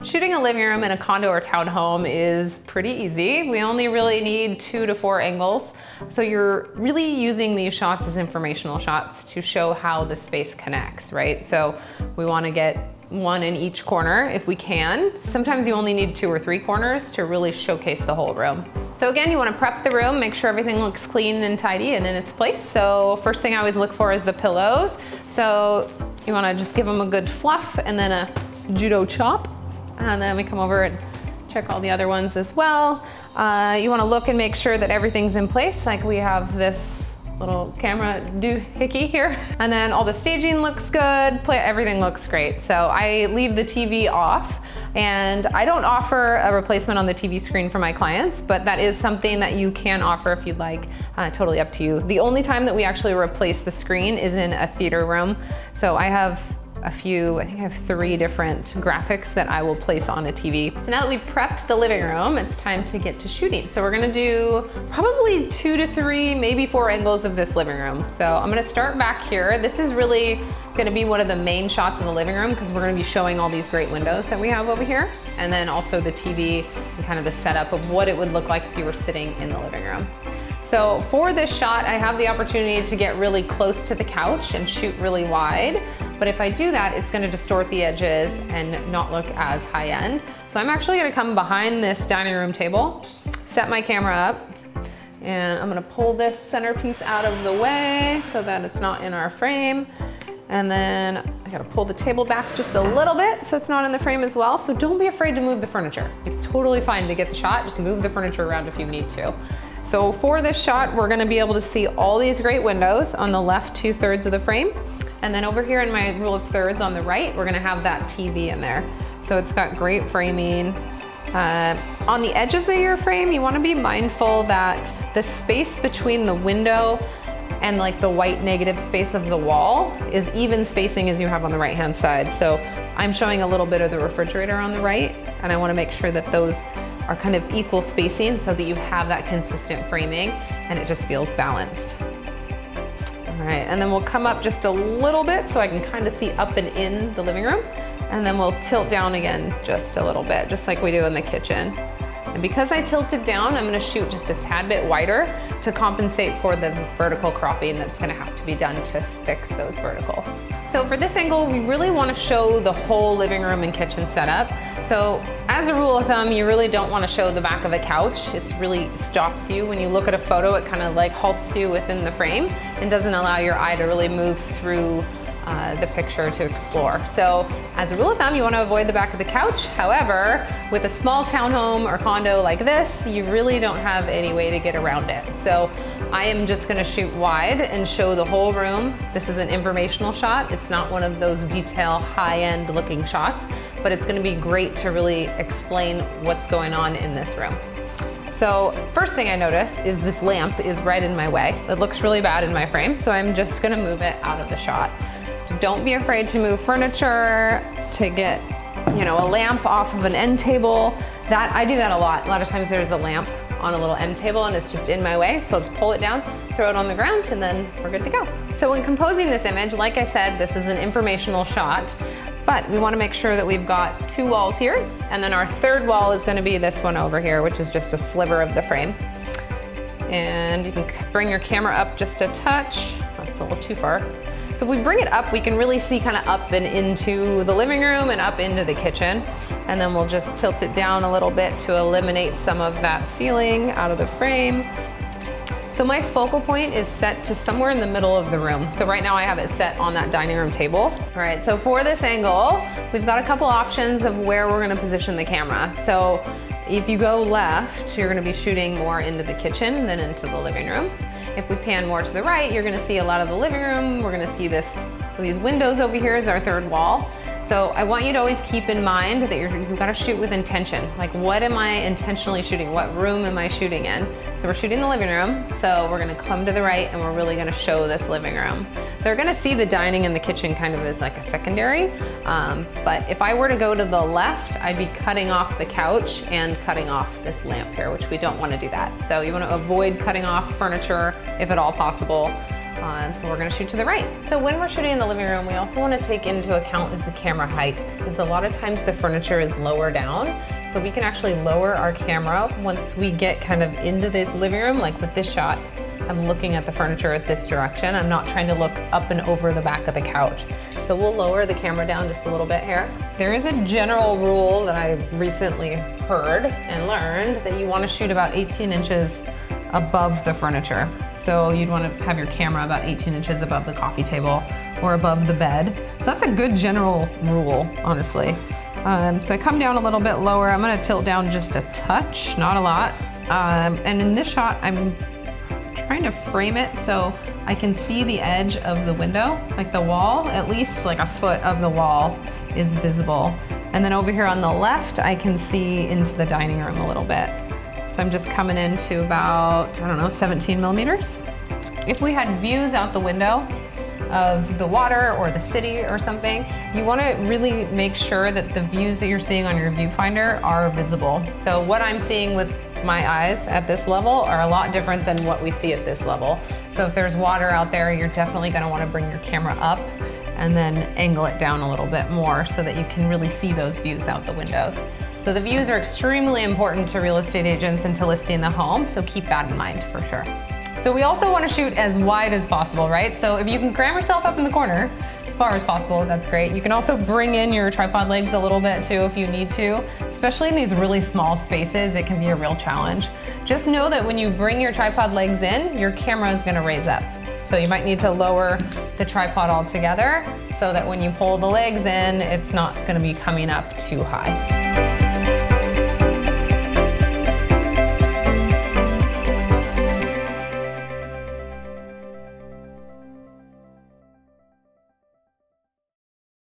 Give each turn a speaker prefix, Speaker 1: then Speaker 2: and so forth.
Speaker 1: shooting a living room in a condo or townhome is pretty easy. We only really need 2 to 4 angles. So you're really using these shots as informational shots to show how the space connects, right? So we want to get one in each corner if we can. Sometimes you only need 2 or 3 corners to really showcase the whole room. So again, you want to prep the room, make sure everything looks clean and tidy and in its place. So first thing I always look for is the pillows. So you want to just give them a good fluff and then a judo chop. And then we come over and check all the other ones as well. You want to look and make sure that everything's in place. Like we have this little camera doohickey here. And then all the staging looks good, everything looks great. So I leave the TV off, and I don't offer a replacement on the TV screen for my clients, but that is something that you can offer if you'd like, totally up to you. The only time that we actually replace the screen is in a theater room. So I have I think I have 3 different graphics that I will place on a TV. So now that we've prepped the living room, it's time to get to shooting. So we're gonna do probably 2 to 3, maybe 4 angles of this living room. So I'm gonna start back here. This is really gonna be one of the main shots of the living room because we're gonna be showing all these great windows that we have over here. And then also the TV and kind of the setup of what it would look like if you were sitting in the living room. So for this shot, I have the opportunity to get really close to the couch and shoot really wide. But if I do that, it's gonna distort the edges and not look as high end. So I'm actually gonna come behind this dining room table, set my camera up, and I'm gonna pull this centerpiece out of the way so that it's not in our frame. And then I gotta pull the table back just a little bit so it's not in the frame as well. So don't be afraid to move the furniture. It's totally fine to get the shot, just move the furniture around if you need to. So for this shot, we're gonna be able to see all these great windows on the left 2/3 of the frame. And then over here in my rule of thirds on the right, we're gonna have that TV in there. So it's got great framing. On the edges of your frame, you wanna be mindful that the space between the window and like the white negative space of the wall is even spacing as you have on the right-hand side. So I'm showing a little bit of the refrigerator on the right, and I wanna make sure that those are kind of equal spacing so that you have that consistent framing and it just feels balanced. All right, and then we'll come up just a little bit so I can kind of see up and in the living room. And then we'll tilt down again just a little bit, just like we do in the kitchen. And because I tilted down, I'm gonna shoot just a tad bit wider to compensate for the vertical cropping that's gonna have to be done to fix those verticals. So for this angle, we really wanna show the whole living room and kitchen setup. So as a rule of thumb, you really don't wanna show the back of a couch. It really stops you. When you look at a photo, it kind of like halts you within the frame and doesn't allow your eye to really move through the picture to explore. So as a rule of thumb, you want to avoid the back of the couch. However, with a small townhome or condo like this, you really don't have any way to get around it. So I am just going to shoot wide and show the whole room. This is an informational shot. It's not one of those detail high-end looking shots, but it's going to be great to really explain what's going on in this room. So first thing I notice is this lamp is right in my way. It looks really bad in my frame, so I'm just going to move it out of the shot. Don't be afraid to move furniture, to get, a lamp off of an end table. I do that a lot. A lot of times there's a lamp on a little end table and it's just in my way. So I'll just pull it down, throw it on the ground, and then we're good to go. So when composing this image, like I said, this is an informational shot, but we want to make sure that we've got 2 walls here. And then our 3rd wall is going to be this one over here, which is just a sliver of the frame. And you can bring your camera up just a touch. That's a little too far. So if we bring it up, we can really see kind of up and into the living room and up into the kitchen. And then we'll just tilt it down a little bit to eliminate some of that ceiling out of the frame. So my focal point is set to somewhere in the middle of the room. So right now I have it set on that dining room table. All right, so for this angle, we've got a couple options of where we're gonna position the camera. So if you go left, you're gonna be shooting more into the kitchen than into the living room. If we pan more to the right, you're gonna see a lot of the living room. We're gonna see these windows over here is our 3rd wall. So I want you to always keep in mind that you've gotta shoot with intention. Like, what am I intentionally shooting? What room am I shooting in? So we're shooting the living room. So we're gonna come to the right and we're really gonna show this living room. They're gonna see the dining and the kitchen kind of as like a secondary. But if I were to go to the left, I'd be cutting off the couch and cutting off this lamp here, which we don't wanna do that. So you wanna avoid cutting off furniture if at all possible. So we're gonna shoot to the right. So when we're shooting in the living room, we also wanna take into account is the camera height, because a lot of times the furniture is lower down. So we can actually lower our camera once we get kind of into the living room, like with this shot. I'm looking at the furniture at this direction. I'm not trying to look up and over the back of the couch. So we'll lower the camera down just a little bit here. There is a general rule that I recently heard and learned that you want to shoot about 18 inches above the furniture. So you'd want to have your camera about 18 inches above the coffee table or above the bed. So that's a good general rule, honestly. So I come down a little bit lower. I'm gonna tilt down just a touch, not a lot. And in this shot, I'm trying to frame it so I can see the edge of the window, like the wall, at least like a foot of the wall is visible. And then over here on the left, I can see into the dining room a little bit. So I'm just coming into about, I don't know, 17 millimeters. If we had views out the window of the water or the city or something, you want to really make sure that the views that you're seeing on your viewfinder are visible. So what I'm seeing with my eyes at this level are a lot different than what we see at this level. So if there's water out there, you're definitely going to want to bring your camera up and then angle it down a little bit more so that you can really see those views out the windows. So the views are extremely important to real estate agents and to listing the home, so keep that in mind for sure. So we also want to shoot as wide as possible, right? So if you can cram yourself up in the corner as far as possible, that's great. You can also bring in your tripod legs a little bit too if you need to. Especially in these really small spaces, it can be a real challenge. Just know that when you bring your tripod legs in, your camera is going to raise up. So you might need to lower the tripod altogether so that when you pull the legs in, it's not going to be coming up too high.